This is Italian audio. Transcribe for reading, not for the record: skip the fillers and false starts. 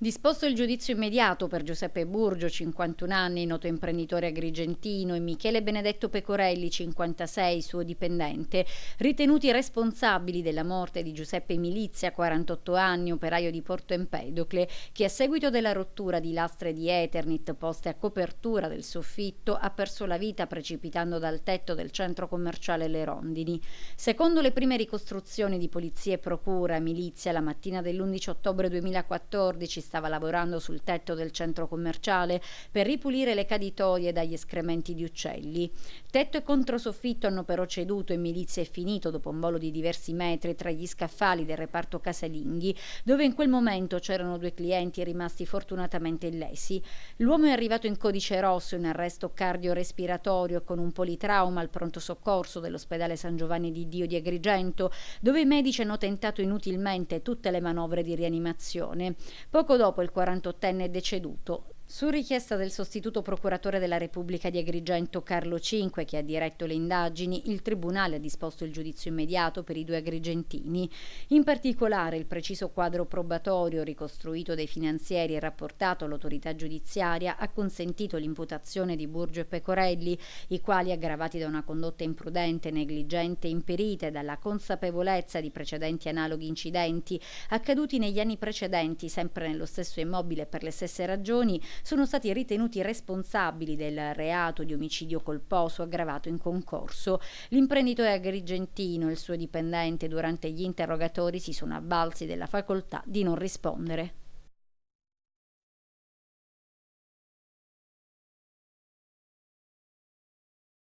Disposto il giudizio immediato per Giuseppe Burgio, 51 anni, noto imprenditore agrigentino, e Michele Benedetto Pecorelli, 56, suo dipendente, ritenuti responsabili della morte di Giuseppe Milizia, 48 anni, operaio di Porto Empedocle, che a seguito della rottura di lastre di Eternit poste a copertura del soffitto ha perso la vita precipitando dal tetto del centro commerciale Le Rondini. Secondo le prime ricostruzioni di polizia e procura, Milizia la mattina dell'11 ottobre 2014 stava lavorando sul tetto del centro commerciale per ripulire le caditoie dagli escrementi di uccelli. Tetto e controsoffitto hanno però ceduto e Milizia è finito dopo un volo di diversi metri tra gli scaffali del reparto casalinghi, dove in quel momento c'erano due clienti rimasti fortunatamente illesi. L'uomo è arrivato in codice rosso, in arresto cardiorespiratorio e con un politrauma al pronto soccorso dell'ospedale San Giovanni di Dio di Agrigento, dove i medici hanno tentato inutilmente tutte le manovre di rianimazione. Poco dopo il 48enne è deceduto. Su richiesta del sostituto procuratore della Repubblica di Agrigento Carlo Cinque, che ha diretto le indagini, il Tribunale ha disposto il giudizio immediato per i due agrigentini. In particolare, il preciso quadro probatorio ricostruito dai finanzieri e rapportato all'autorità giudiziaria ha consentito l'imputazione di Burgio e Pecorelli, i quali, aggravati da una condotta imprudente, negligente e imperita e dalla consapevolezza di precedenti analoghi incidenti accaduti negli anni precedenti, sempre nello stesso immobile per le stesse ragioni, sono stati ritenuti responsabili del reato di omicidio colposo aggravato in concorso. L'imprenditore agrigentino e il suo dipendente durante gli interrogatori si sono avvalsi della facoltà di non rispondere.